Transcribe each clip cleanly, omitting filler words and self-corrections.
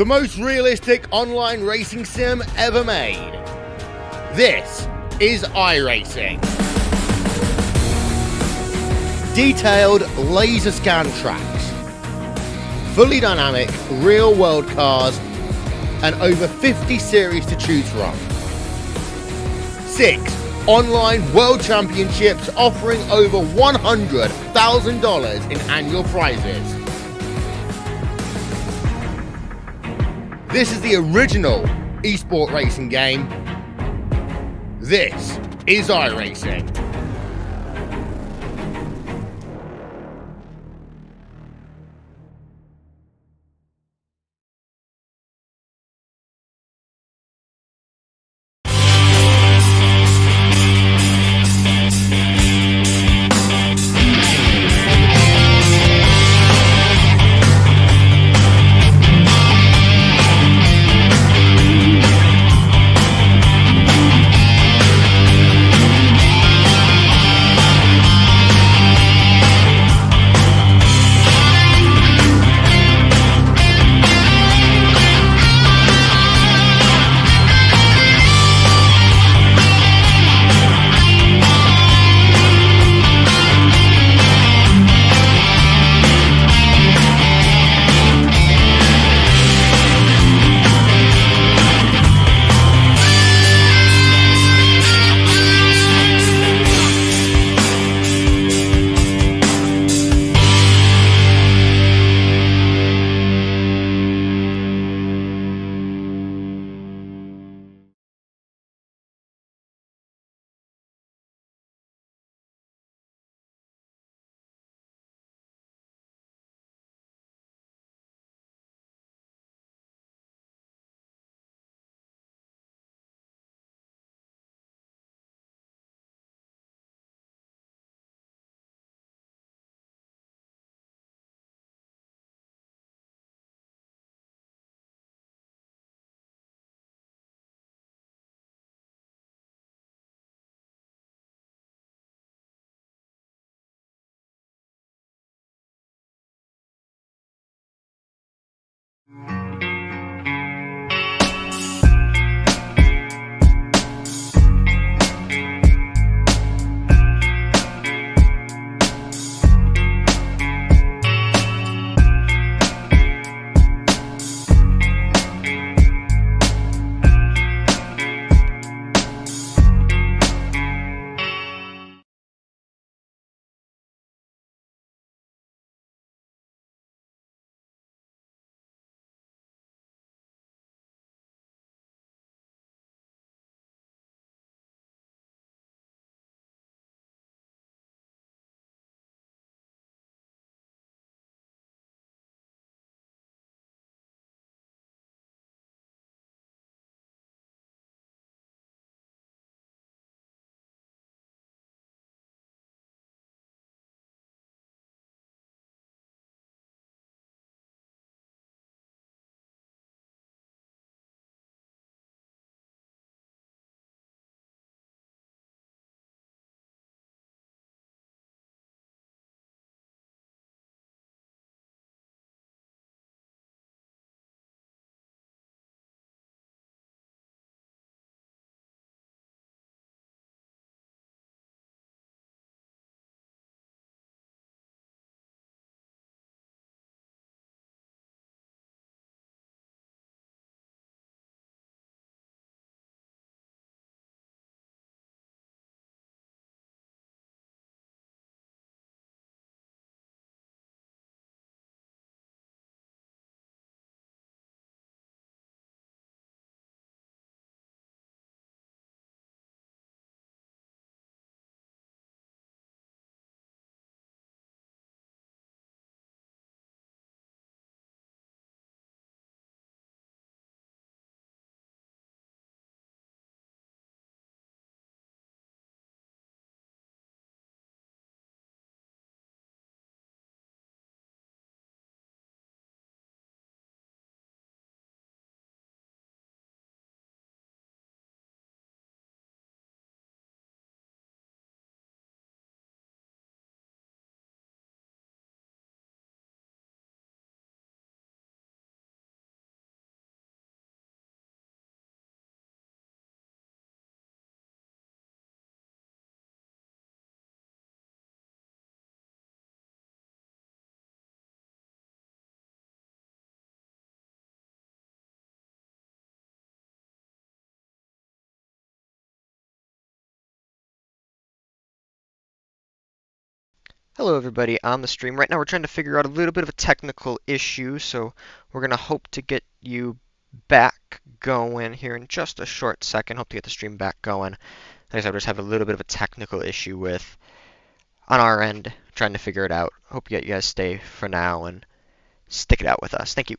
the most realistic online racing sim ever made. This is iRacing. Detailed laser scan tracks, fully dynamic real-world cars, and over 50 series to choose from. 6 online world championships offering over $100,000 in annual prizes. This is the original esport racing game. This is iRacing. Hello everybody, on the stream. Right now we're trying to figure out a little bit of a technical issue, so we're going to hope to get you back going here in just a short second. Hope to get the stream back going. Like I said, we just have a little bit of a technical issue with on our end, trying to figure it out. Hope you guys stay for now and stick it out with us. Thank you.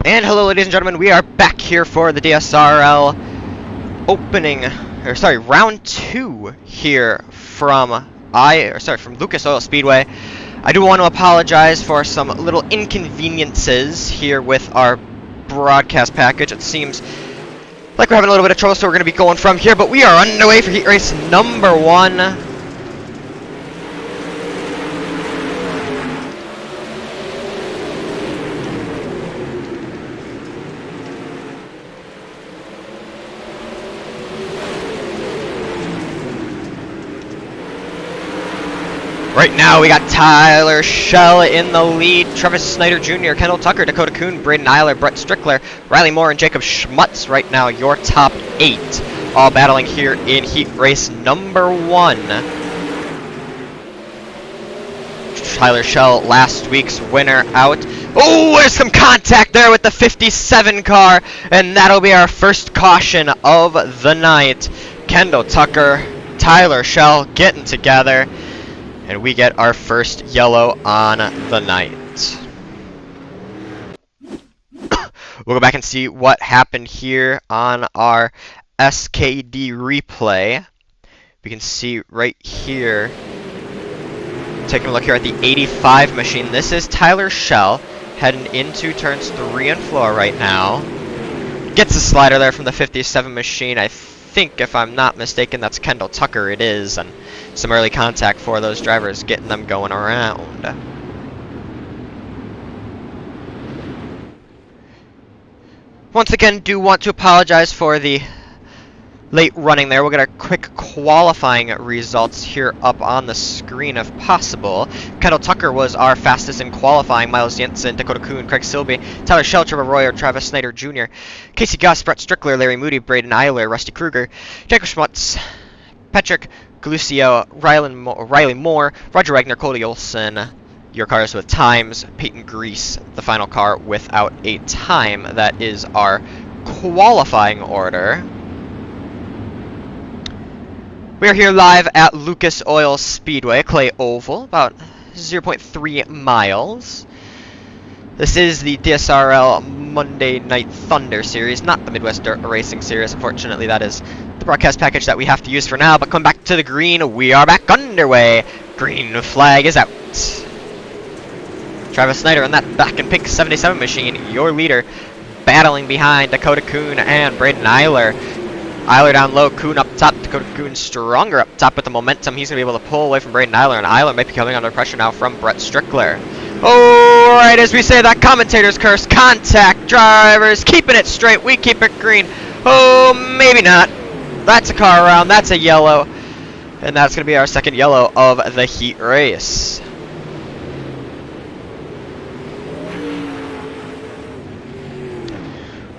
And hello, ladies and gentlemen, we are back here for the DSRL round 2 here from Lucas Oil Speedway. I do want to apologize for some little inconveniences here with our broadcast package. It seems like we're having a little bit of trouble, so we're going to be going from here, but we are underway for heat race number 1. Right now, we got Tyler Schell in the lead, Travis Snyder Jr., Kendall Tucker, Dakota Kuhn, Braden Eiler, Brett Strickler, Riley Moore, and Jacob Schmutz. Right now, your top 8, all battling here in heat race number 1. Tyler Schell, last week's winner, out. Oh, there's some contact there with the 57 car, and that'll be our first caution of the night. Kendall Tucker, Tyler Schell getting together. And we get our first yellow on the night. We'll go back and see what happened here on our SKD replay. We can see right here, taking a look here at the 85 machine. This is Tyler Schell heading into turns 3 and 4 right now. Gets a slider there from the 57 machine. I think, if I'm not mistaken, that's Kendall Tucker. It is, and some early contact for those drivers, getting them going around. Once again, do want to apologize for the late running there. We'll get our quick qualifying results here up on the screen if possible. Kendall Tucker was our fastest in qualifying. Miles Jensen, Dakota Kuhn, Craig Silby, Tyler Schell, Trevor Royer, Travis Snyder Jr., Casey Gus, Brett Strickler, Larry Moody, Braden Eiler, Rusty Kruger, Jacob Schmutz, Patrick Galucio, Riley Moore, Roger Wagner, Cody Olson. Your cars with times. Peyton Grease, the final car without a time. That is our qualifying order. We are here live at Lucas Oil Speedway, Clay Oval, about 0.3 miles. This is the DSRL Monday Night Thunder Series, not the Midwest Dirt Racing Series. Unfortunately, that is the broadcast package that we have to use for now. But coming back to the green, we are back underway. Green flag is out. Travis Snyder in that black and pink 77 machine, your leader, battling behind Dakota Kuhn and Braden Eiler. Eiler down low, Kuhn up top, Dakota Kuhn stronger up top with the momentum. He's going to be able to pull away from Braden Eiler, and Eiler might be coming under pressure now from Brett Strickler. Alright, as we say that commentator's curse, contact drivers, keeping it straight, we keep it green. Oh, maybe not. That's a car around, that's a yellow, and that's going to be our second yellow of the heat race.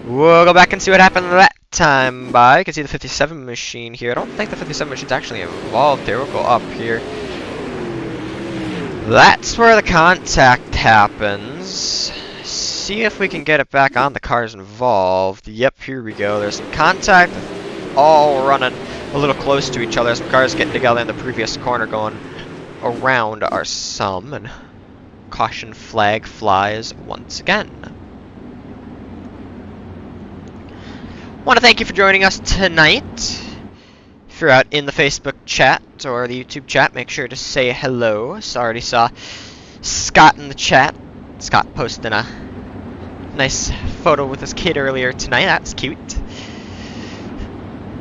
We'll go back and see what happened that time by. You can see the 57 machine here. I don't think the 57 machine's actually involved here. We'll go up here. That's where the contact happens. See if we can get it back on the cars involved. Yep, here we go. There's some contact. All running a little close to each other. Some cars getting together in the previous corner going around our sum. And caution flag flies once again. Want to thank you for joining us tonight. If you're out in the Facebook chat or the YouTube chat, make sure to say hello. So I already saw Scott in the chat. Scott posting a nice photo with his kid earlier tonight. That's cute.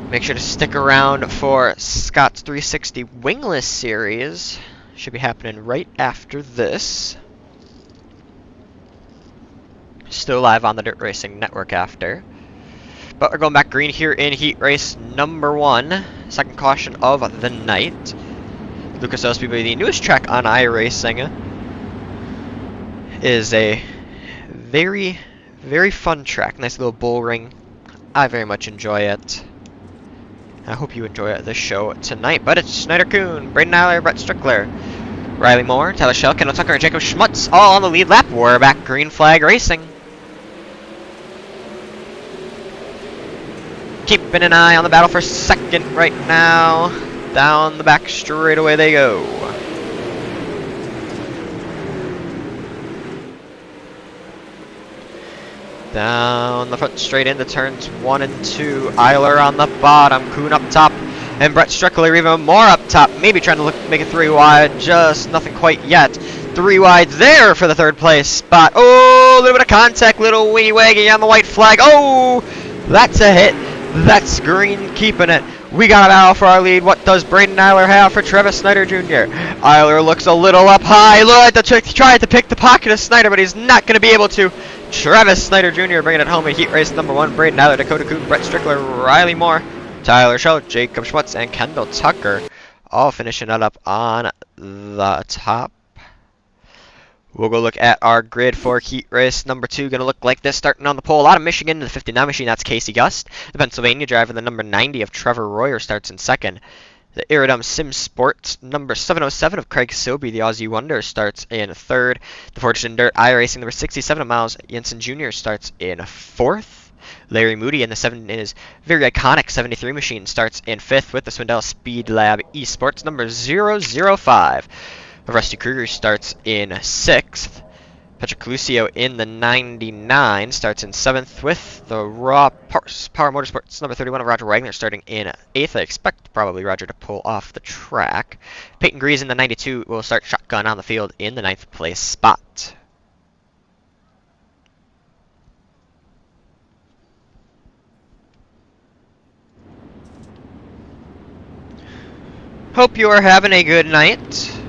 Make sure to stick around for Scott's 360 Wingless series. Should be happening right after this. Still live on the Dirt Racing Network after. But we're going back green here in heat race number 1. Second caution of the night. Lucas Oil Speedway, the newest track on iRacing, is a very, very fun track. Nice little bull ring. I very much enjoy it. I hope you enjoy this show tonight. But it's Snyder Kuhn, Braden Eiler, Brett Strickler, Riley Moore, Tyler Schell, Kendall Tucker, and Jacob Schmutz all on the lead lap. We're back green flag racing. Keeping an eye on the battle for second right now. Down the back straightaway they go. Down the front straight into turns 1 and 2. Eiler on the bottom, Kuhn up top, and Brett Strickler even more up top. Maybe trying to make it 3 wide, just nothing quite yet. 3 wide there for the 3rd place spot. Oh, a little bit of contact, little wingy waggy on the white flag. Oh, that's a hit. That's green keeping it. We got a battle for our lead. What does Braden Eiler have for Travis Snyder Jr.? Eiler looks a little up high. Look, tried to pick the pocket of Snyder, but he's not going to be able to. Travis Snyder Jr. bringing it home in heat race number 1. Braden Eiler, Dakota Kuhn, Brett Strickler, Riley Moore, Tyler Schell, Jacob Schmutz, and Kendall Tucker all finishing it up on the top. We'll go look at our grid for heat race number 2. Going to look like this, starting on the pole. Out of Michigan, the 59 machine, that's Casey Gust. The Pennsylvania driver, the number 90 of Trevor Royer, starts in 2nd. The Iridum Sim Sports, number 707 of Craig Silby, the Aussie Wonder, starts in 3rd. The Fortune Dirt iRacing, number 67 of Miles Jensen Jr., starts in 4th. Larry Moody in his very iconic 73 machine starts in 5th with the Swindell Speed Lab Esports, number 005. Rusty Kruger starts in 6th. Patrick Lucio in the 99 starts in 7th with the Raw Power Motorsports number 31 of Roger Wagner starting in 8th. I expect probably Roger to pull off the track. Peyton Grease in the 92 will start shotgun on the field in the 9th place spot. Hope you are having a good night.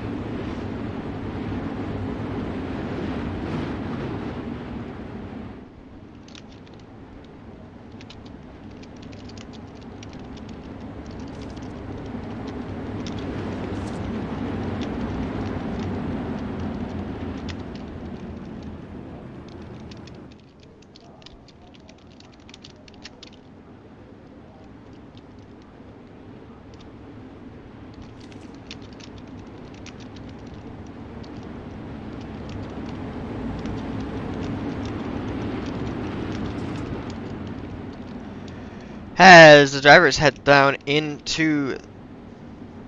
As the drivers head down into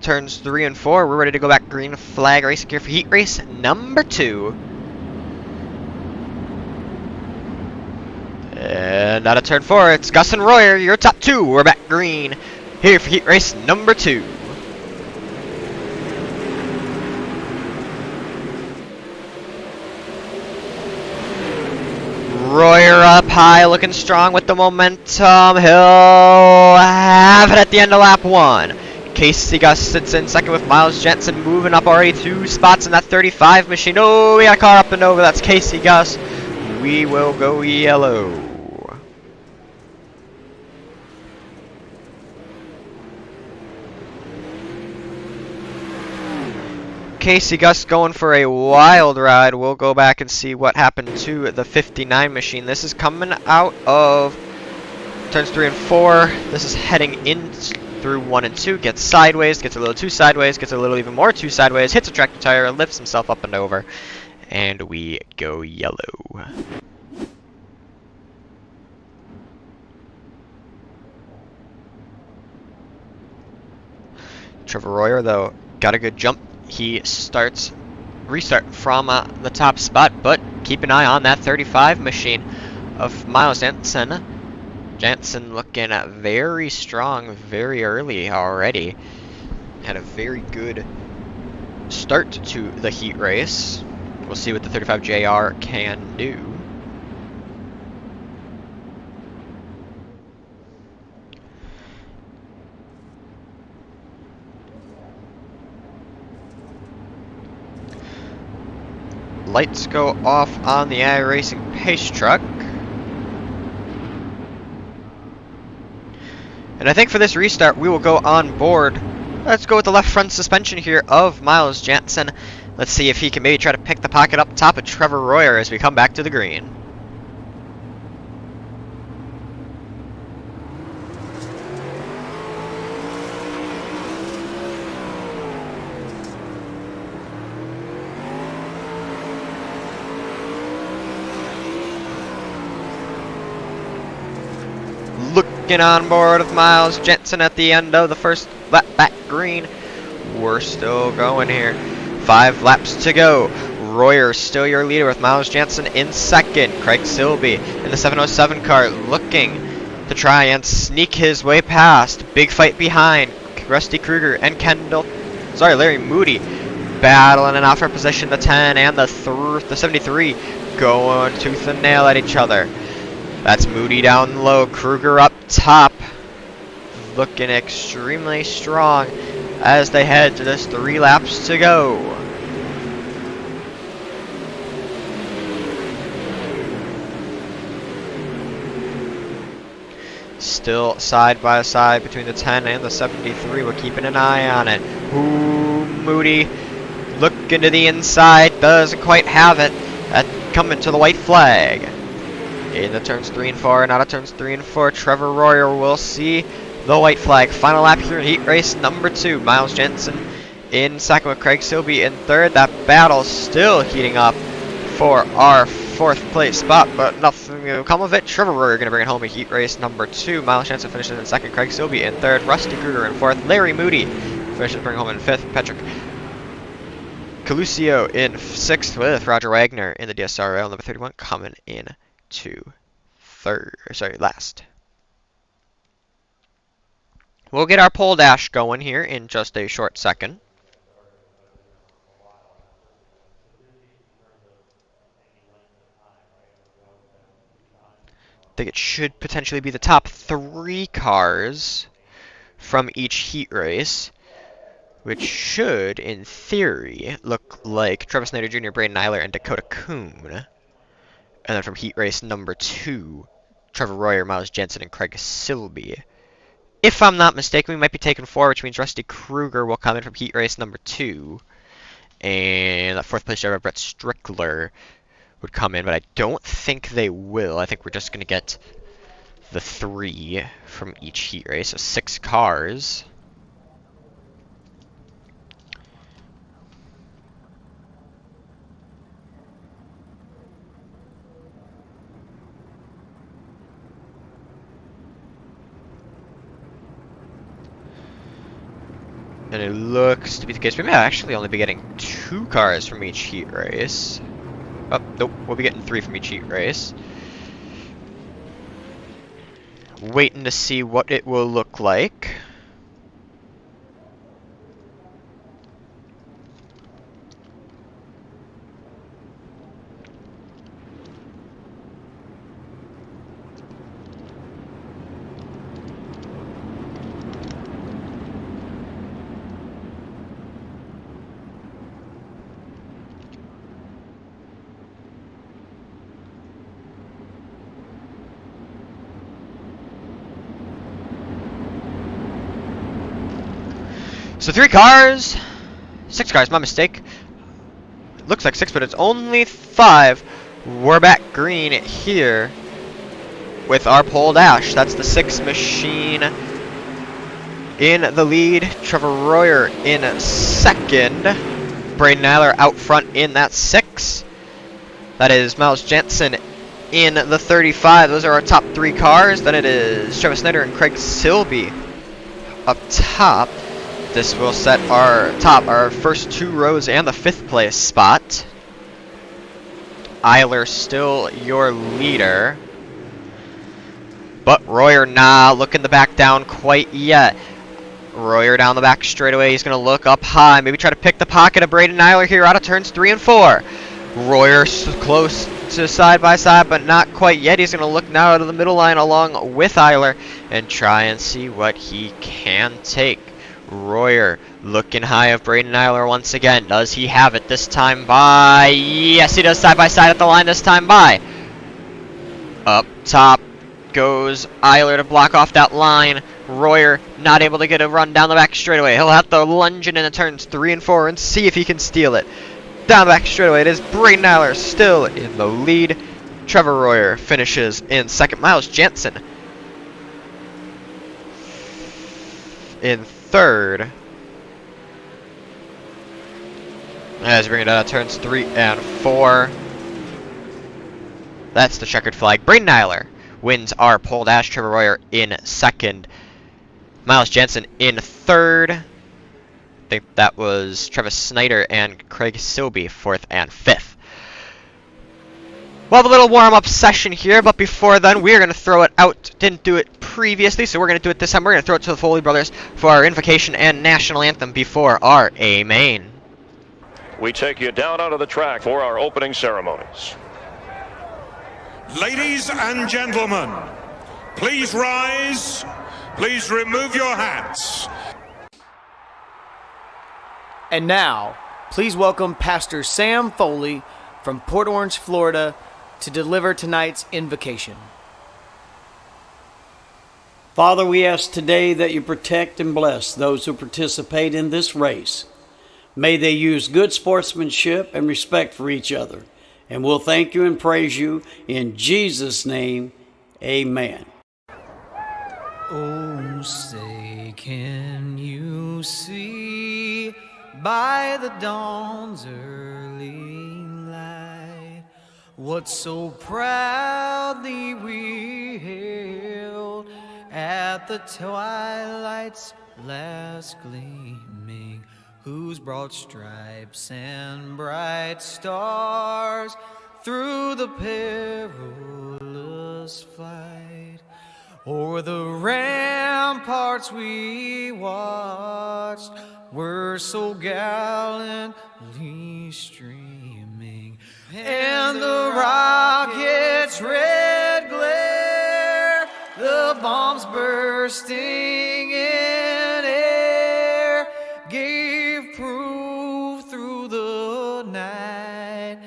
turns 3 and 4, we're ready to go back green flag racing here for heat race number 2. And out of turn 4, it's Gus and Royer, your top 2. We're back green here for heat race number 2. Royer up high, looking strong with the momentum. He'll have it at the end of lap 1. Casey Gus sits in 2nd with Miles Jensen moving up already 2 spots in that 35 machine. Oh, we got a car up and over. That's Casey Gus. We will go yellow. Casey Gus going for a wild ride. We'll go back and see what happened to the 59 machine. This is coming out of turns 3 and 4. This is heading in through 1 and 2. Gets sideways, gets a little too sideways, gets a little even more too sideways, hits a tractor tire, lifts himself up and over, and we go yellow. Trevor Royer, though, got a good jump. He restart from the top spot, but keep an eye on that 35 machine of Miles Jensen. Jensen looking very strong very early already. Had a very good start to the heat race. We'll see what the 35 JR can do. Lights go off on the iRacing pace truck. And I think for this restart, we will go on board. Let's go with the left front suspension here of Miles Jensen. Let's see if he can maybe try to pick the pocket up top of Trevor Royer as we come back to the green. Looking on board with Miles Jensen at the end of the first lap back green. We're still going here. 5 laps to go. Royer still your leader with Miles Jansen in second. Craig Silby in the 707 car looking to try and sneak his way past. Big fight behind. Rusty Kruger and Larry Moody battling it out for position. The 10 and the 73 going tooth and nail at each other. That's Moody down low, Kruger up top, looking extremely strong as they head to this 3 laps to go. Still side by side between the 10 and the 73. We're keeping an eye on it. Ooh, Moody looking to the inside, doesn't quite have it. Coming to the white flag. In the turns 3 and 4, and out of turns 3 and 4, Trevor Royer will see the white flag. Final lap here in heat race number 2. Miles Jensen in second with Craig Silby in third. That battle still heating up for our 4th place spot, but nothing will come of it. Trevor Royer going to bring it home in heat race number 2. Miles Jensen finishes in second. Craig Silby in third. Rusty Kruger in 4th. Larry Moody finishes bring home in 5th. Patrick Calusio in 6th with Roger Wagner in the DSRL number 31 coming in to last. We'll get our pole dash going here in just a short second. I think it should potentially be the top 3 cars from each heat race, which should, in theory, look like Trevor Snyder Jr., Braden Eiler, and Dakota Kuhn. And then from heat race number 2, Trevor Royer, Miles Jensen, and Craig Silby. If I'm not mistaken, we might be taking 4, which means Rusty Kruger will come in from heat race number 2. And that 4th place driver, Brett Strickler, would come in, but I don't think they will. I think we're just going to get the 3 from each heat race, so 6 cars. And it looks to be the case. We may actually only be getting 2 cars from each heat race. Oh, nope. We'll be getting 3 from each heat race. Waiting to see what it will look like. So 3 cars, 6 cars, my mistake. It looks like 6, but it's only 5. We're back green here with our pole dash. That's the 6 machine in the lead. Trevor Royer in second. Braden Eiler out front in that 6. That is Miles Jensen in the 35. Those are our top 3 cars. Then it is Trevor Snyder and Craig Silby up top. This will set our first 2 rows and the 5th place spot. Eiler still your leader, but Royer not looking to back down quite yet. Royer down the back straightaway. He's going to look up high, maybe try to pick the pocket of Braden Eiler here out of turns 3 and 4. Royer close to side by side, but not quite yet. He's going to look now out of the middle line along with Eiler and try and see what he can take. Royer looking high of Braden Eiler once again. Does he have it this time by? Yes, he does, side by side at the line this time by. Up top goes Eiler to block off that line. Royer not able to get a run down the back straightaway. He'll have to lunge in the turns 3 and 4 and see if he can steal it. Down the back straightaway, it is Braden Eiler still in the lead. Trevor Royer finishes in second. Miles Jensen in third. As we bring it out of turns 3 and 4. That's the checkered flag. Braden Eiler wins our pole dash. Trevor Royer in second. Miles Jensen in third. think that was Travis Snyder and Craig Silby, 4th and 5th. We'll have a little warm-up session here, but before then, we're going to throw it out. Didn't do it previously, so we're going to do it this time. We're going to throw it to the Foley Brothers for our invocation and national anthem before our A main. We take you down onto the track for our opening ceremonies. Ladies and gentlemen, please rise. Please remove your hats. And now, please welcome Pastor Sam Foley from Port Orange, Florida, to deliver tonight's invocation. Father, we ask today that you protect and bless those who participate in this race. May they use good sportsmanship and respect for each other. And we'll thank you and praise you in Jesus' name. Amen. Oh, say, can you see by the dawn's early light what so proudly we hailed at the twilight's last gleaming, whose broad stripes and bright stars through the perilous fight o'er the ramparts we watched were so gallantly streaming, and the rocket's red glare, the bombs bursting in air, gave proof through the night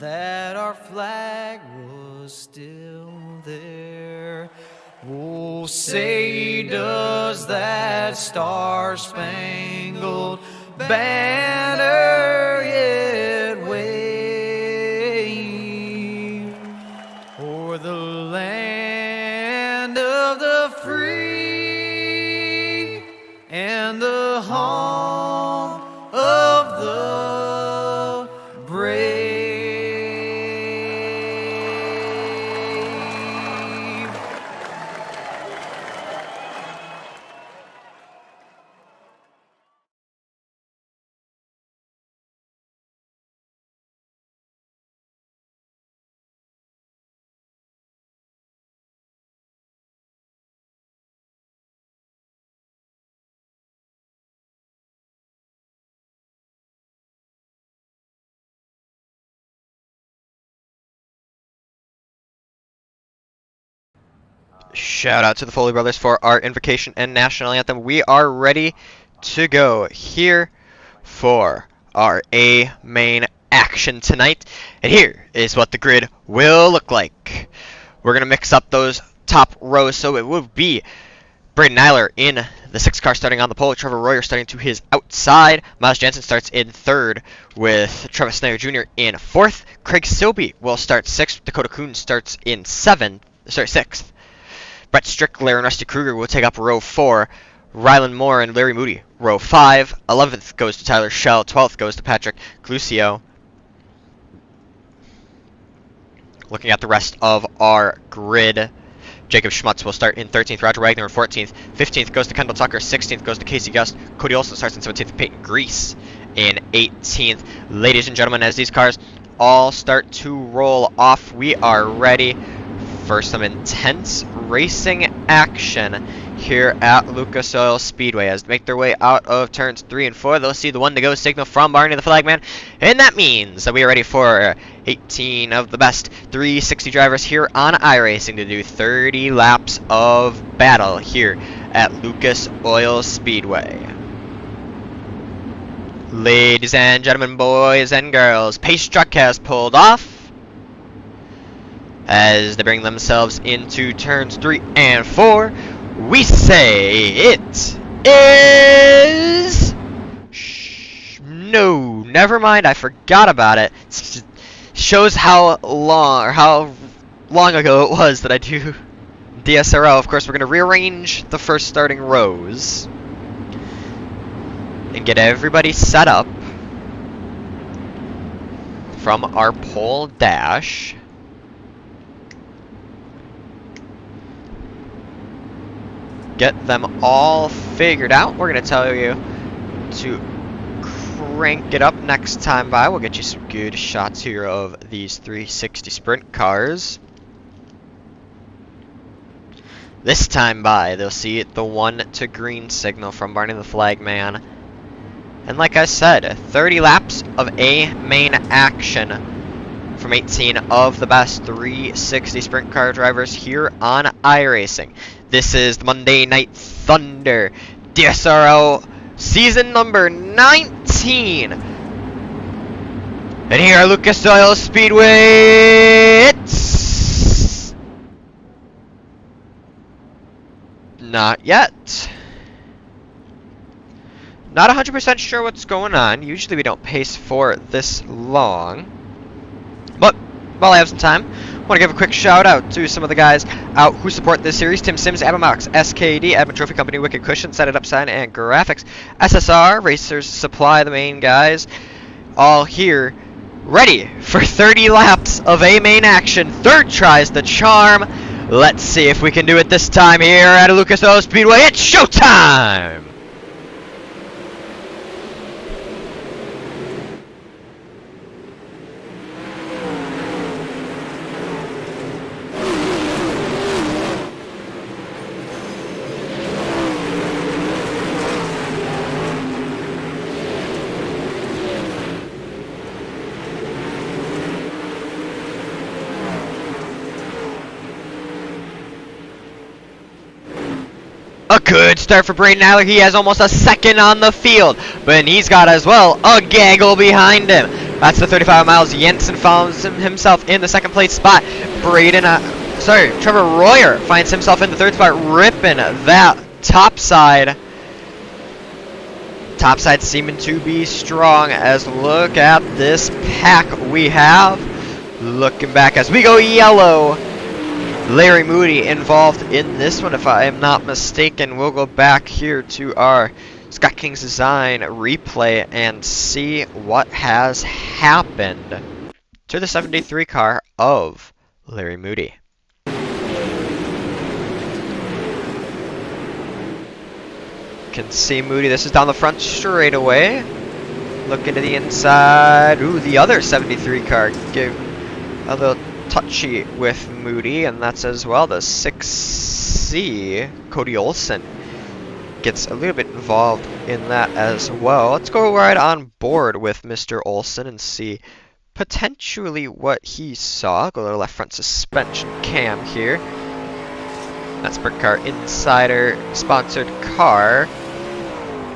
that our flag was still there. Oh, say does that star-spangled banner yet wave o'er the land of the free and the home of the brave? Shout out to the Foley Brothers for our invocation and national anthem. We are ready to go here for our A main action tonight. And here is what the grid will look like. We're going to mix up those top rows, so it will be Braden Nyler in the 6th car starting on the pole. Trevor Royer starting to his outside. Miles Jansen starts in 3rd with Travis Snyder Jr. in 4th. Craig Silby will start 6th. Dakota Kuhn starts in 6th. Brett Strickler and Rusty Kruger will take up row 4. Rylan Moore and Larry Moody, row 5. 11th goes to Tyler Schell. 12th goes to Patrick Glucio. Looking at the rest of our grid, Jacob Schmutz will start in 13th. Roger Wagner in 14th. 15th goes to Kendall Tucker. 16th goes to Casey Gust. Cody Olson starts in 17th. Peyton Grease in 18th. Ladies and gentlemen, as these cars all start to roll off, we are ready for some intense racing action here at Lucas Oil Speedway. As they make their way out of turns 3 and 4, they'll see the 1 to go signal from Barney the Flagman, and that means that we are ready for 18 of the best 360 drivers here on iRacing to do 30 laps of battle here at Lucas Oil Speedway. Ladies and gentlemen, boys and girls, Pace Truck has pulled off as they bring themselves into turns 3 and 4. We say it is... No, never mind, I forgot about it. Shows how long ago it was that I do DSRL. Of course, we're going to rearrange the first starting rows and get everybody set up from our pole dash. Get them all figured out. We're going to tell you to crank it up next time by. We'll get you some good shots here of these 360 sprint cars. This time by, they'll see the 1 to green signal from Barney the Flagman. And like I said, 30 laps of A main action from 18 of the best 360 sprint car drivers here on iRacing. This is the Monday Night Thunder DSRL season number 19. And here at Lucas Oil Speedway, it's not yet. Not 100% sure what's going on. Usually we don't pace for this long. But while I have some time, I want to give a quick shout out to some of the guys out who support this series. Tim Sims, Abamox, SKD, Admin Trophy Company, Wicked Cushion, Set It Up Sign, and Graphics. SSR, Racers Supply, the main guys. All here, ready for 30 laps of A main action. Third tries the charm. Let's see if we can do it this time here at Lucas Oil Speedway. It's showtime! A good start for Braden Aller. He has almost a second on the field. But he's got as well a gaggle behind him. That's the 35 miles. Jensen finds himself in the second place spot. Trevor Royer finds himself in the third spot, ripping that topside. Topside seeming to be strong, as look at this pack we have. Looking back as we go yellow. Larry Moody involved in this one, if I am not mistaken. We'll go back here to our Scott King's Design replay and see what has happened to the 73 car of Larry Moody. Can see Moody. This is down the front straightaway. Looking to the inside. Ooh, the other 73 car give a little touchy with Moody, and that's as well the 6C Cody Olsen gets a little bit involved in that as well. Let's go right on board with Mr. Olsen and see potentially what he saw. Go to the left front suspension cam here. That's Sprint Car Insider sponsored car.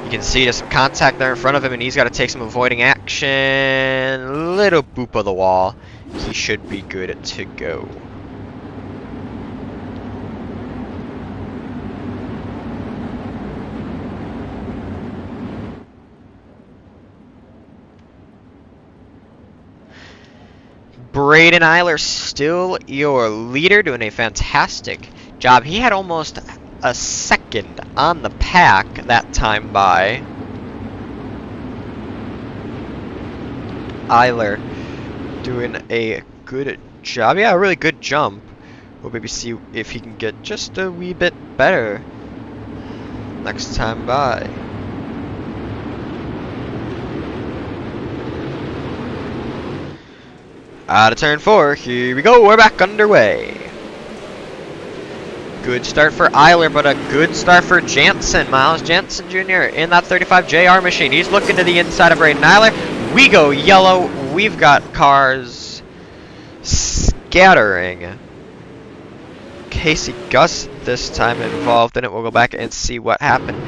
You can see there's some contact there in front of him, and he's got to take some avoiding action. Little boop of the wall. He should be good to go. Braden Eiler still your leader, doing a fantastic job. He had almost a second on the pack that time by. Eiler doing a good job. Yeah, a really good jump. We'll maybe see if he can get just a wee bit better next time by. Out of turn 4, here we go, we're back underway. Good start for Eiler, but a good start for Jansen. Miles Jansen Jr. in that 35 JR machine. He's looking to the inside of Braden Eiler. We go yellow. We've got cars scattering. Casey Gus this time involved in it. We'll go back and see what happened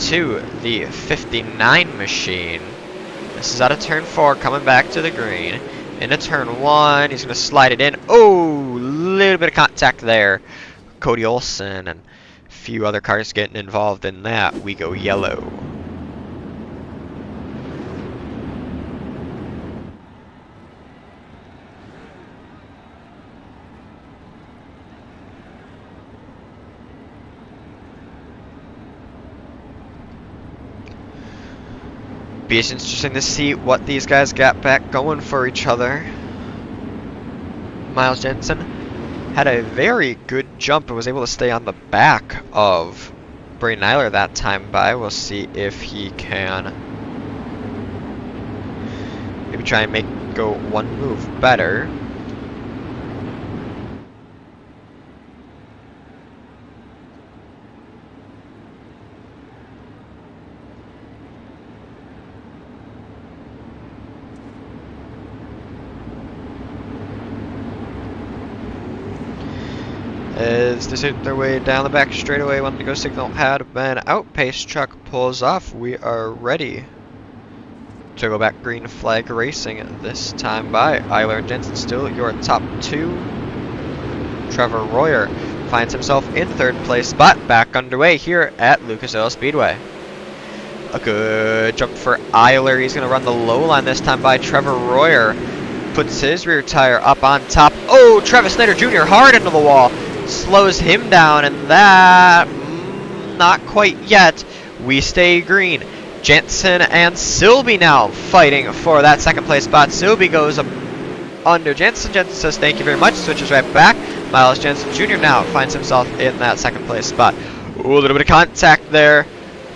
to the 59 machine. This is out of turn 4, coming back to the green. Into turn 1, he's going to slide it in. Oh, little bit of contact there. Cody Olsen and a few other cars getting involved in that. We go yellow. Be interesting to see what these guys got back going for each other. Miles Jensen had a very good jump and was able to stay on the back of Braden Eiler that time by. We'll see if he can Maybe try and go one move better. As they shoot their way down the back straightaway, when the go signal had been out, pace truck pulls off. We are ready to go back green flag racing this time by Eiler and Jensen. Still your top two. Trevor Royer finds himself in third place spot, back underway here at Lucas Oil Speedway. A good jump for Eiler. He's going to run the low line this time by Trevor Royer. Puts his rear tire up on top. Oh, Travis Snyder Jr. hard into the wall. Slows him down, and that, not quite yet. We stay green. Jensen and Silby now fighting for that second place spot. Silby goes up under Jensen. Jensen says thank you very much, switches right back. Miles Jensen Jr. now finds himself in that second place spot. Ooh, a little bit of contact there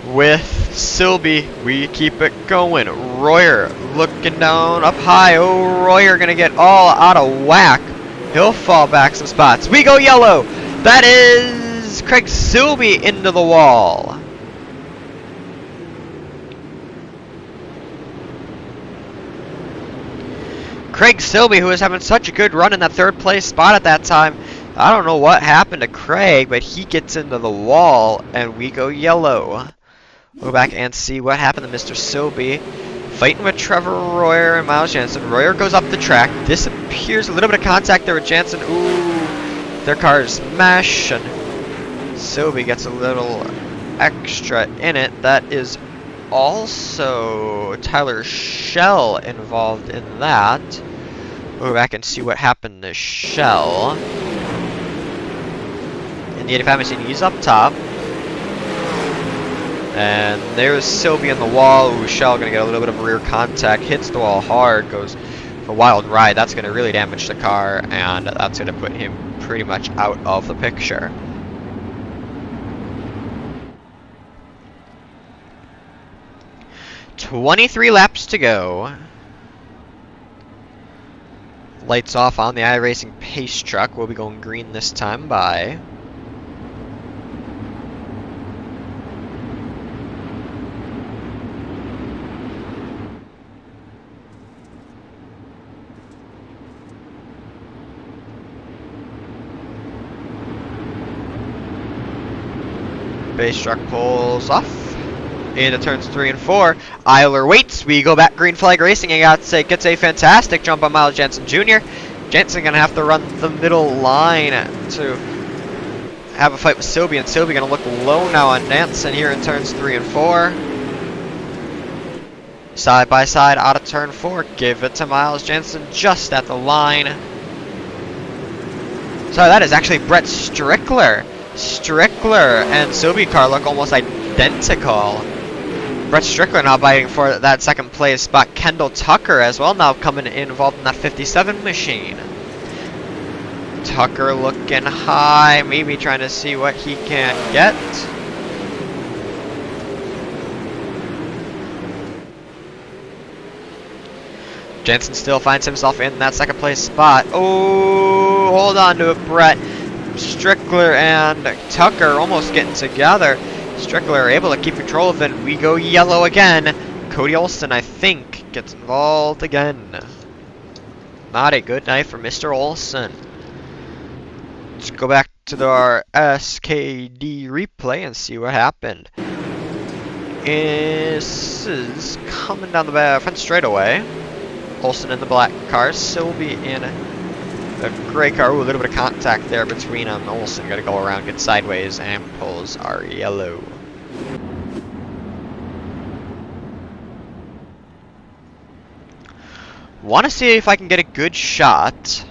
with Silby. We keep it going. Royer looking down up high. Oh, Royer gonna get all out of whack. He'll fall back some spots. We go yellow. That is Craig Silby into the wall. Craig Silby, who was having such a good run in that third place spot at that time. I don't know what happened to Craig, but he gets into the wall, and we go yellow. We'll go back and see what happened to Mr. Silby. Fighting with Trevor Royer and Miles Jensen. Royer goes up the track, disappears. A little bit of contact there with Jensen. Ooh, their cars mesh, and Silby gets a little extra in it. That is also Tyler Schell involved in that. We'll go back and see what happened to Schell. In the 85 machine, he's up top. And there's Silby in the wall. Ooh, Schell gonna get a little bit of rear contact. Hits the wall hard, goes for a wild ride. That's gonna really damage the car, and that's gonna put him pretty much out of the picture. "23 laps to go." Lights off on the iRacing pace truck. We'll be going green this time by base truck pulls off into turns 3 and 4. Eiler waits. We go back green flag racing, and gets a fantastic jump on Miles Jensen Jr. Jensen gonna have to run the middle line to have a fight with Silby, and Silby gonna look low now on Jensen here in turns 3 and 4. Side by side out of turn 4. Give it to Miles Jensen just at the line. Sorry, that is actually Brett Strickler. Strickler and Silby car look almost identical. Brett Strickler now fighting for that second place spot. Kendall Tucker as well now coming in involved in that 57 machine. Tucker looking high, maybe trying to see what he can get. Jensen still finds himself in that second place spot. Oh, hold on to it, Brett. Strickler and Tucker almost getting together. Strickler able to keep control of it. We go yellow again. Cody Olson, I think, gets involved again. Not a good night for Mr. Olson. Let's go back to our SKD replay and see what happened. This is coming down the front straightaway. Olson in the black car, Silby in the gray car. Ooh, a little bit of contact there between them. Olson got to go around, get sideways, and pulls our yellow. Want to see if I can get a good shot.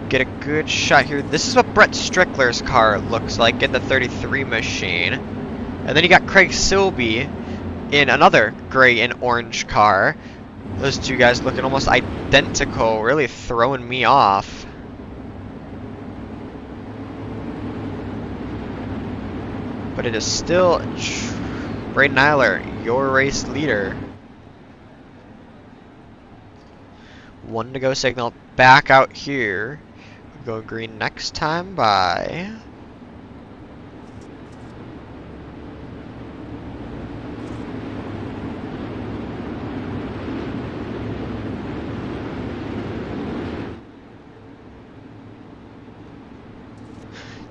Get a good shot here. This is what Brett Strickler's car looks like in the 33 machine. And then you got Craig Silby in another gray and orange car. Those two guys looking almost identical, really throwing me off. But it is still Braden Eiler, your race leader. 1 to go signal back out here. Go green next time by.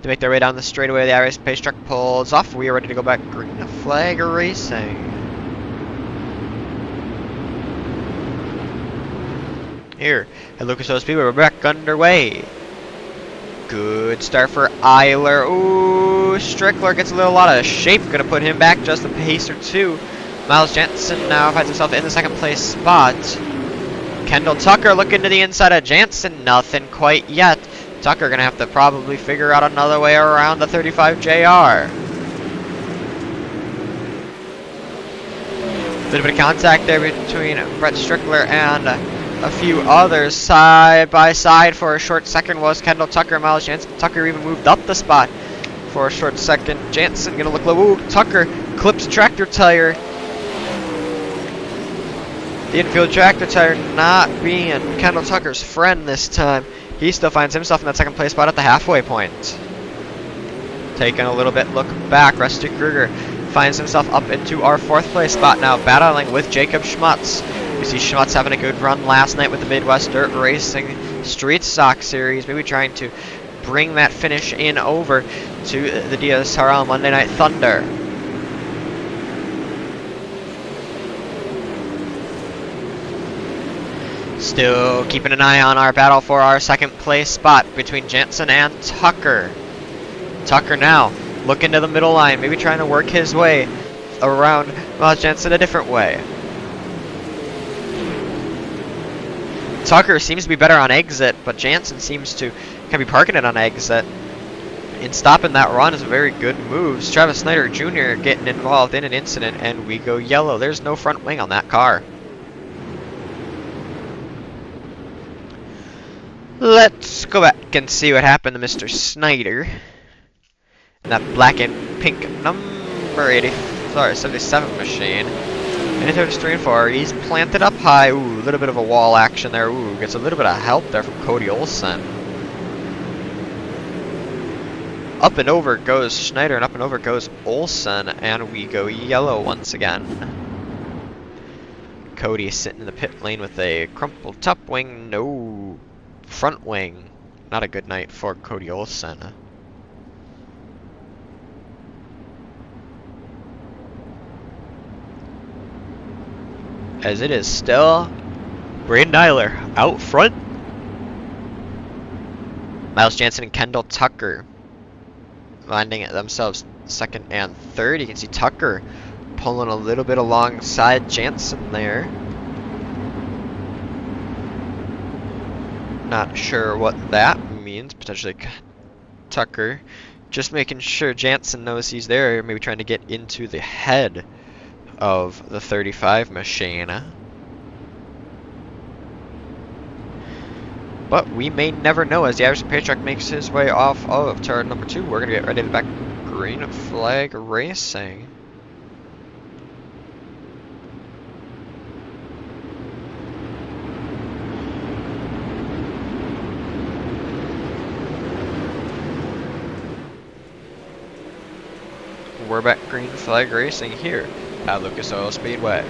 To make their way down the straightaway, the Irish pace truck pulls off. We are ready to go back green flag racing. Here at Lucas Oil Speedway, we're back underway. Good start for Eiler. Ooh, Strickler gets a lot of shape. Gonna put him back just a pace or two. Miles Jansen now finds himself in the second place spot. Kendall Tucker looking to the inside of Jansen. Nothing quite yet. Tucker gonna have to probably figure out another way around the 35 JR. Little bit of contact there between Brett Strickler and a few others. Side by side for a short second was Kendall Tucker and Miles Jansen. Tucker even moved up the spot for a short second. Jansen gonna look low. Ooh, Tucker clips tractor tire. The infield tractor tire not being Kendall Tucker's friend this time. He still finds himself in that second place spot at the halfway point. Taking a little bit look back, Rusty Kruger finds himself up into our 4th place spot now, battling with Jacob Schmutz. We see Schmutz having a good run last night with the Midwest Dirt Racing Street Stock Series, maybe trying to bring that finish in over to the DSRL Monday Night Thunder. Still keeping an eye on our battle for our 2nd place spot between Jansen and Tucker. Tucker now looking to the middle line, maybe trying to work his way around Miles Jansen a different way. Tucker seems to be better on exit, but Jansen seems to kind of be parking it on exit. And stopping that run is a very good move. Travis Snyder Jr. getting involved in an incident, and we go yellow. There's no front wing on that car. Let's go back and see what happened to Mr. Snyder. And that black and pink number 77 machine. And into 3 and 4. He's planted up high. Ooh, a little bit of a wall action there. Ooh, gets a little bit of help there from Cody Olsen. Up and over goes Schneider, and up and over goes Olsen, and we go yellow once again. Cody sitting in the pit lane with a crumpled top wing. No. Front wing. Not a good night for Cody Olsen. As it is still Braden Eiler out front. Miles Jansen and Kendall Tucker finding themselves 2nd and 3rd. You can see Tucker pulling a little bit alongside Jansen there. Not sure what that means. Potentially Tucker just making sure Jansen knows he's there, maybe trying to get into the head of the 35 machine. But we may never know as the Irish pay truck makes his way off of turn number 2. We're going to get ready to back green flag racing. We're back green flag racing here at Lucas Oil Speedway.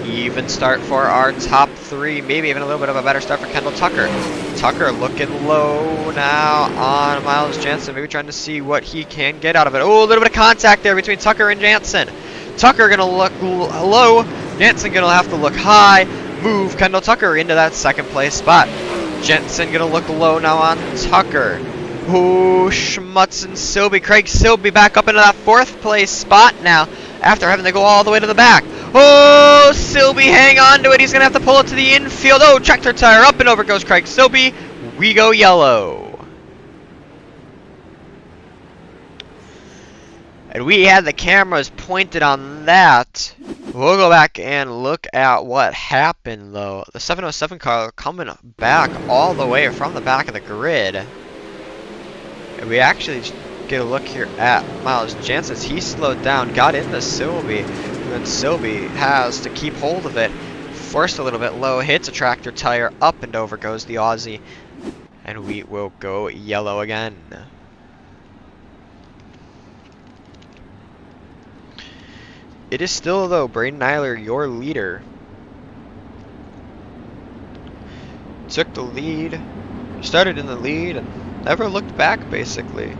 Even start for our top 3, maybe even a little bit of a better start for Kendall Tucker. Tucker looking low now on Miles Jansen, maybe trying to see what he can get out of it. Oh, a little bit of contact there between Tucker and Jansen. Tucker gonna look low, Jansen gonna have to look high, move Kendall Tucker into that 2nd place spot. Jansen gonna look low now on Tucker. Ooh, Schmutz and Silby. Craig Silby back up into that 4th place spot now after having to go all the way to the back. Oh, Silby, hang on to it. He's going to have to pull it to the infield. Oh, tractor tire. Up and over goes Craig Silby. We go yellow. And we had the cameras pointed on that. We'll go back and look at what happened, though. The 707 car coming back all the way from the back of the grid. And we actually get a look here at Miles Jansen. He slowed down, got into Silby, and then Silby has to keep hold of it. Forced a little bit low, hits a tractor tire, up and over goes the Aussie, and we will go yellow again. It is still, though, Braden Nyler, your leader. Took the lead, started in the lead, and never looked back, basically.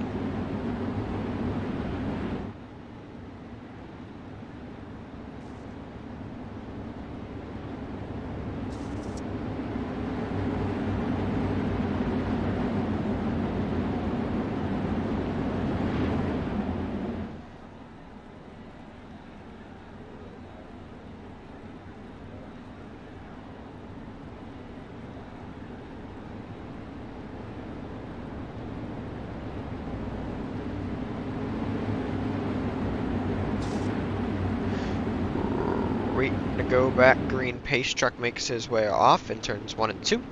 To go back, green pace truck makes his way off in turns 1 and 2.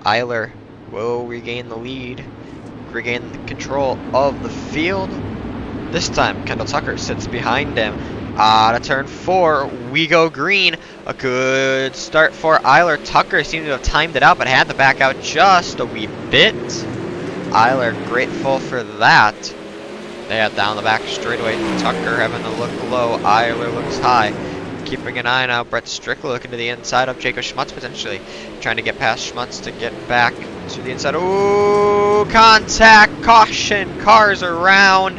Eiler will regain the lead, regain the control of the field. This time Kendall Tucker sits behind him. Out of turn 4, we go green. A good start for Eiler. Tucker seemed to have timed it out, but had to back out just a wee bit. Eiler grateful for that. They have down the back straightaway. Tucker having to look low. Eiler looks high. Keeping an eye now, Brett Strickler looking to the inside of Jacob Schmutz, potentially trying to get past Schmutz to get back to the inside. Ooh, contact, caution, cars around.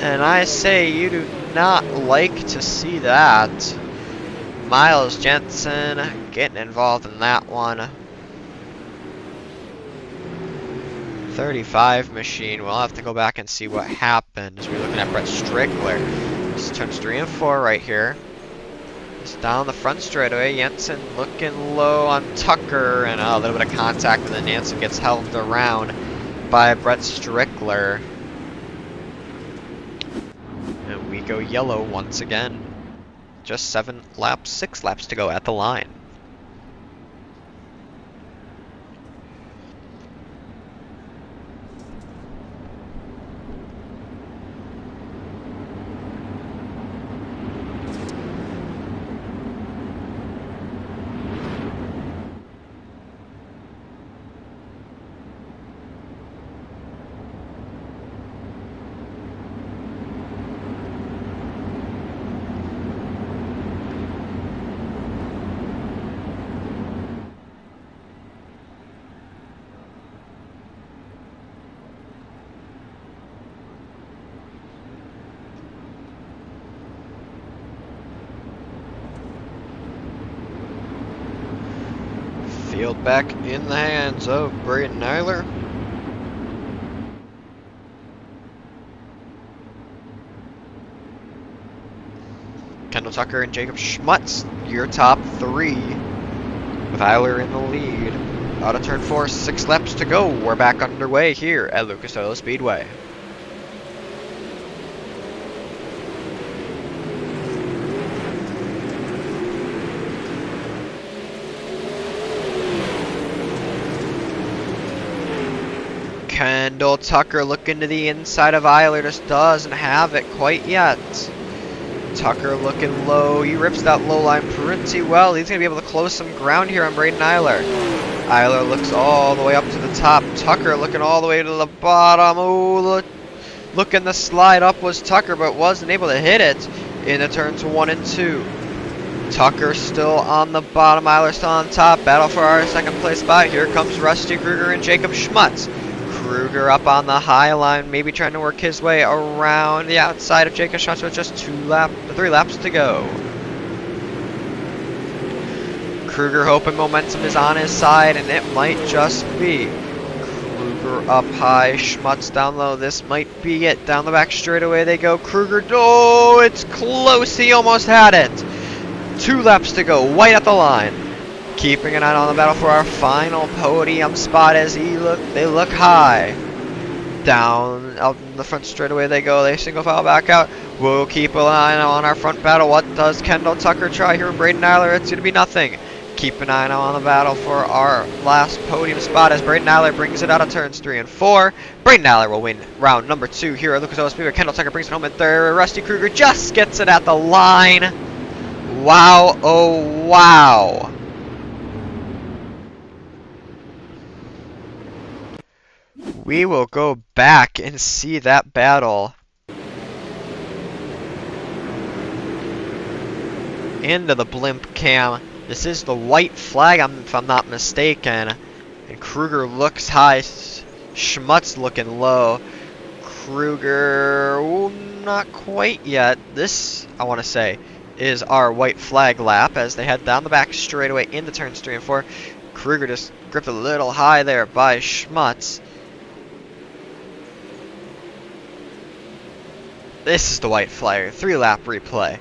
And I say you do not like to see that. Miles Jensen getting involved in that one. 35 machine. We'll have to go back and see what happened as we're looking at Brett Strickler. This turns 3 and 4 right here. It's down the front straightaway. Jensen looking low on Tucker, and a little bit of contact, and then Jensen gets held around by Brett Strickler. And we go yellow once again. Just 6 laps to go at the line. Field back in the hands of Braden Nyler. Kendall Tucker and Jacob Schmutz, your top 3. With Eiler in the lead. Out of turn 4, 6 laps to go. We're back underway here at Lucas Oil Speedway. Kendall Tucker looking to the inside of Eiler, just doesn't have it quite yet. Tucker looking low, he rips that low line pretty well. He's going to be able to close some ground here on Braden Eiler. Eiler looks all the way up to the top. Tucker looking all the way to the bottom. Oh, looking to slide up was Tucker, but wasn't able to hit it in the turns 1 and 2. Tucker still on the bottom, Eiler still on top. Battle for our second place spot. Here comes Rusty Kruger and Jacob Schmutz. Kruger up on the high line, maybe trying to work his way around the outside of Jacob Schmutz with just 3 laps to go. Kruger hoping momentum is on his side, and it might just be. Kruger up high, Schmutz down low. This might be it. Down the back straightaway they go. Kruger, oh, it's close. He almost had it. 2 laps to go, right at the line. Keeping an eye on the battle for our final podium spot as they look high. Down out in the front straightaway they go. They single file back out. We'll keep an eye on our front battle. What does Kendall Tucker try here? Braden Nyler, it's going to be nothing. Keep an eye on the battle for our last podium spot as Braden Aller brings it out of turns 3 and 4. Braden Aller will win round number 2 here at Lucas Oil Speedway. Kendall Tucker brings it home in third. Rusty Kruger just gets it at the line. Wow, oh wow. We will go back and see that battle into the blimp cam. This is the white flag, if I'm not mistaken. And Kruger looks high, Schmutz looking low. Kruger, ooh, not quite yet. This, I want to say, is our white flag lap as they head down the back straightaway into turns 3 and 4. Kruger just gripped a little high there by Schmutz. This is the white flag, 3-lap replay.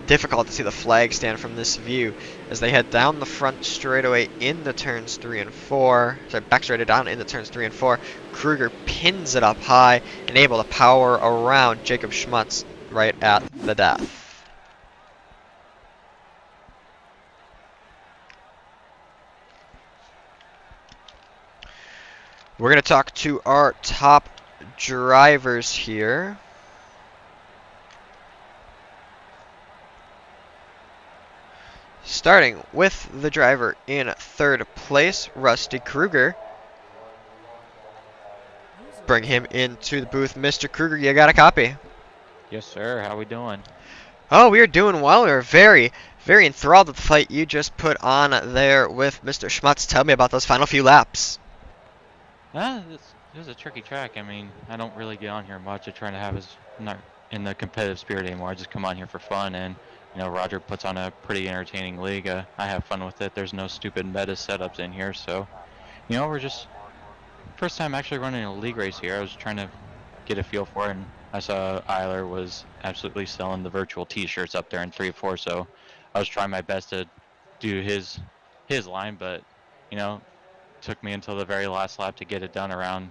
Difficult to see the flag stand from this view as they head down the front straightaway into turns 3 and 4. Sorry, back straightaway down into turns 3 and 4. Kruger pins it up high and able to power around Jacob Schmutz right at the death. We're going to talk to our top drivers here. Starting with the driver in third place, Rusty Kruger. Bring him into the booth. Mr. Kruger, you got a copy? Yes, sir. How we doing? Oh, we are doing well. We are very, very enthralled with the fight you just put on there with Mr. Schmutz. Tell me about those final few laps. It was a tricky track. I mean, I don't really get on here much. I'm trying to have not in the competitive spirit anymore. I just come on here for fun, and you know, Roger puts on a pretty entertaining league. I have fun with it. There's no stupid meta setups in here, so you know, we're just first time actually running a league race here. I was trying to get a feel for it, and I saw Eiler was absolutely selling the virtual T-shirts up there in 3-4, so I was trying my best to do his line, but you know, took me until the very last lap to get it done around.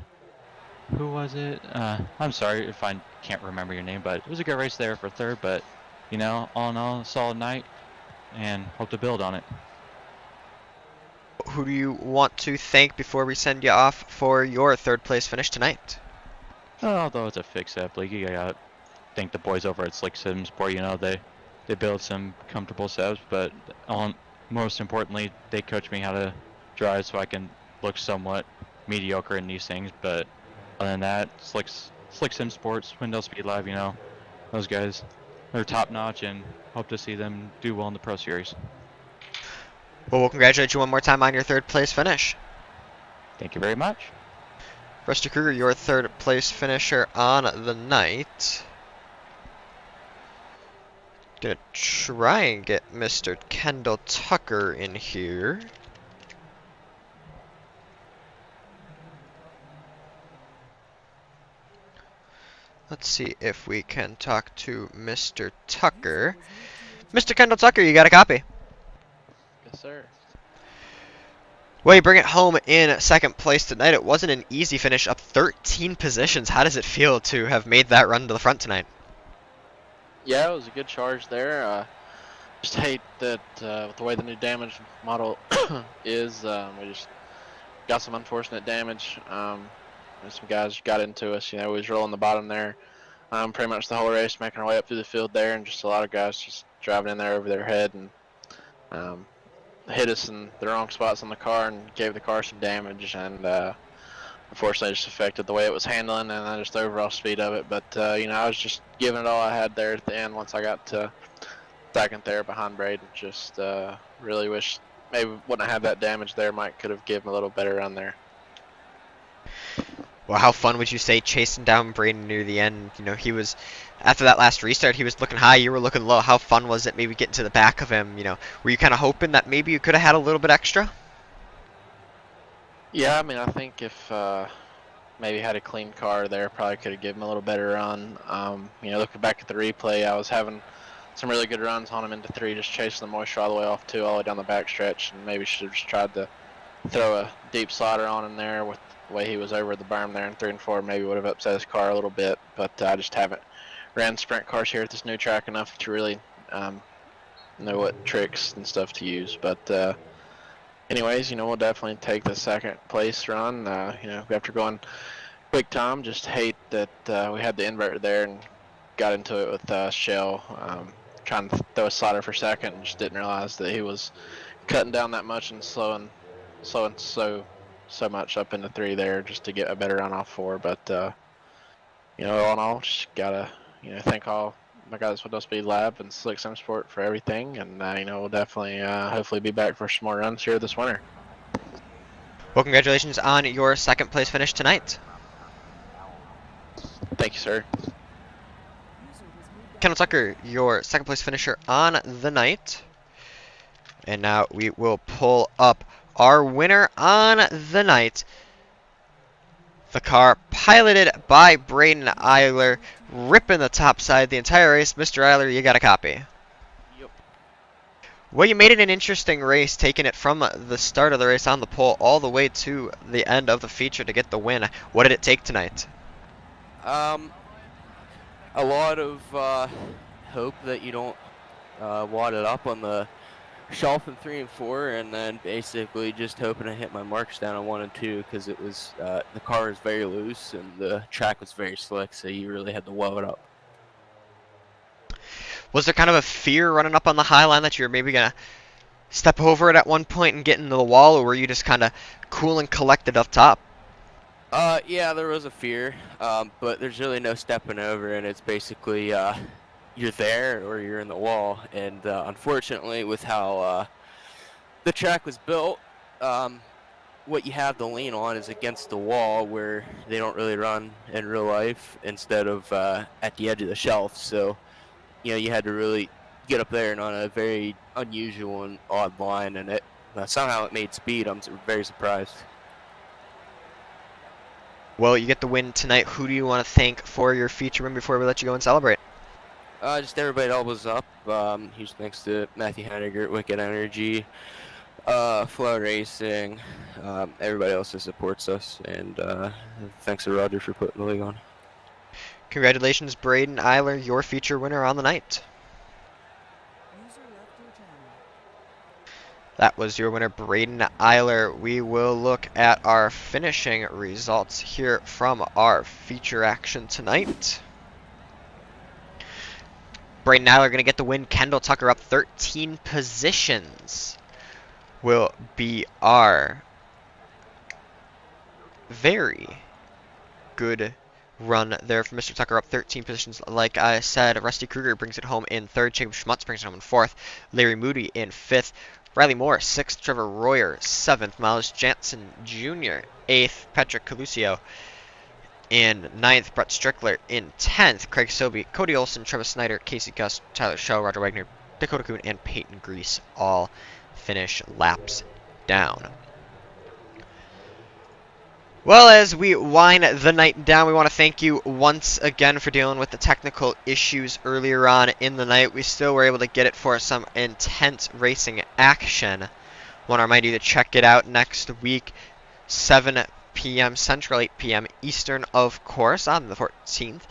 Who was it? I'm sorry if I can't remember your name, but it was a good race there for third. But you know, all in all, a solid night, and hope to build on it. Who do you want to thank before we send you off for your third place finish tonight? Although it's a fix-up league, you gotta thank the boys over at Slick Sim Sport. You know, they build some comfortable setups, but most importantly, they coach me how to drive so I can look somewhat mediocre in these things. But other than that, Slick Sim Sports, Wendell Speed Live, you know, those guys, they're top notch, and hope to see them do well in the Pro Series. Well, we'll congratulate you one more time on your third place finish. Thank you very much. Rusty Kruger, your third place finisher on the night. Gonna try and get Mr. Kendall Tucker in here. Let's see if we can talk to Mr. Tucker. Mr. Kendall Tucker, you got a copy? Yes, sir. Well, you bring it home in second place tonight. It wasn't an easy finish, up 13 positions. How does it feel to have made that run to the front tonight? Yeah, it was a good charge there. Just hate that with the way the new damage model is, we just got some unfortunate damage. Some guys got into us. You know, we was rolling the bottom there pretty much the whole race, making our way up through the field there, and just a lot of guys just driving in there over their head and hit us in the wrong spots on the car and gave the car some damage, and unfortunately just affected the way it was handling and just the overall speed of it. But you know, I was just giving it all I had there at the end once I got to second there behind Braden. Just really wish maybe wouldn't have had that damage there. Mike could have given a little better run there. Well, how fun would you say chasing down Braden near the end? You know, he was, after that last restart, he was looking high, you were looking low. How fun was it maybe getting to the back of him? You know, were you kind of hoping that maybe you could have had a little bit extra? Yeah, I mean, I think if maybe had a clean car there, probably could have given him a little better run. You know, looking back at the replay, I was having some really good runs on him into 3, just chasing the moisture all the way off 2, all the way down the back stretch, and maybe should have just tried to throw a deep slider on him there with the way he was over the berm there in 3 and 4. Maybe would have upset his car a little bit, but I just haven't ran sprint cars here at this new track enough to really know what tricks and stuff to use. But anyways, we'll definitely take the second place run. After going quick time, just hate that we had the inverter there and got into it with Shell. Trying to throw a slider for second and just didn't realize that he was cutting down that much and slowing so much up into 3 there just to get a better run off 4. But all in all, just gotta thank all my guys with Speed Lab and Slick Sim Sport for everything, and we'll definitely hopefully be back for some more runs here this winter. Well, congratulations on your second place finish tonight. Thank you, sir. Kendall Tucker, your second place finisher on the night. And now we will pull up our winner on the night. The car piloted by Braden Eiler, ripping the top side the entire race. Mr. Eiler, you got a copy. Yep. Well, you made it an interesting race, taking it from the start of the race on the pole all the way to the end of the feature to get the win. What did it take tonight? A lot of hope that you don't wad it up on the shelf in 3 and 4, and then basically just hoping to hit my marks down on 1 and 2, because it was the car was very loose and the track was very slick, so you really had to weld it up. Was there kind of a fear running up on the high line that you were maybe gonna step over it at one point and get into the wall, or were you just kind of cool and collected up top? Yeah, there was a fear, but there's really no stepping over, and it's basically you're there or you're in the wall. And unfortunately, with how the track was built, what you have to lean on is against the wall, where they don't really run in real life, instead of at the edge of the shelf. So, you had to really get up there and on a very unusual and odd line, and it somehow it made speed. I'm very surprised. Well, you get the win tonight. Who do you want to thank for your feature win before we let you go and celebrate? Just everybody that was up. Huge thanks to Matthew Heidegger, Wicked Energy, Flow Racing, everybody else that supports us, and thanks to Roger for putting the league on. Congratulations, Braden Eiler, your feature winner on the night. That was your winner, Braden Eiler. We will look at our finishing results here from our feature action tonight. Braden Eiler going to get the win. Kendall Tucker up 13 positions. Will be our very good run there for Mr. Tucker, up 13 positions. Like I said, Rusty Kruger brings it home in 3rd. Jacob Schmutz brings it home in 4th. Larry Moody in 5th. Riley Moore, 6th. Trevor Royer, 7th. Miles Jansen Jr., 8th. Patrick Calusio in 9th. Brett Strickler in 10th. Craig Sobey, Cody Olson, Travis Snyder, Casey Gus, Tyler Shaw, Roger Wagner, Dakota Kuhn, and Peyton Grease all finish laps down. Well, as we wind the night down, we want to thank you once again for dealing with the technical issues earlier on in the night. We still were able to get it for some intense racing action. Want to remind you to check it out next week, 7 p.m. Central, 8 p.m. Eastern, of course, on the 14th.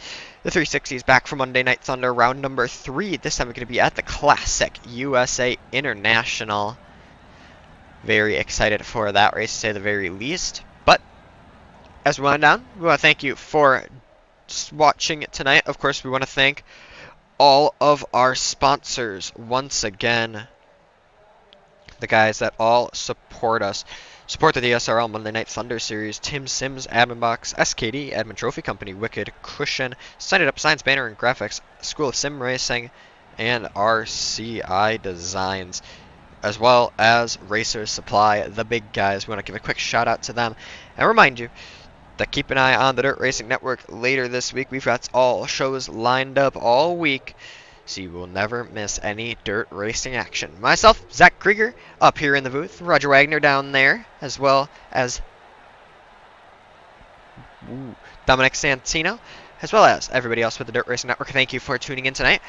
The 360 is back for Monday Night Thunder, round number 3. This time we're going to be at the Classic USA International. Very excited for that race, to say the very least. But as we wind down, we want to thank you for watching tonight. Of course, we want to thank all of our sponsors once again. The guys that all support us. Support the DSRL Monday Night Thunder Series, Tim Sims, Admin Box, SKD, Admin Trophy Company, Wicked, Cushion, Sign It Up, Science Banner and Graphics, School of Sim Racing, and RCI Designs, as well as Racer Supply, the big guys. We want to give a quick shout out to them and remind you that keep an eye on the Dirt Racing Network later this week. We've got all shows lined up all week, so you will never miss any dirt racing action. Myself, Zach Krieger, up here in the booth, Roger Wagner down there, as well as Dominic Santino, as well as everybody else with the Dirt Racing Network. Thank you for tuning in tonight.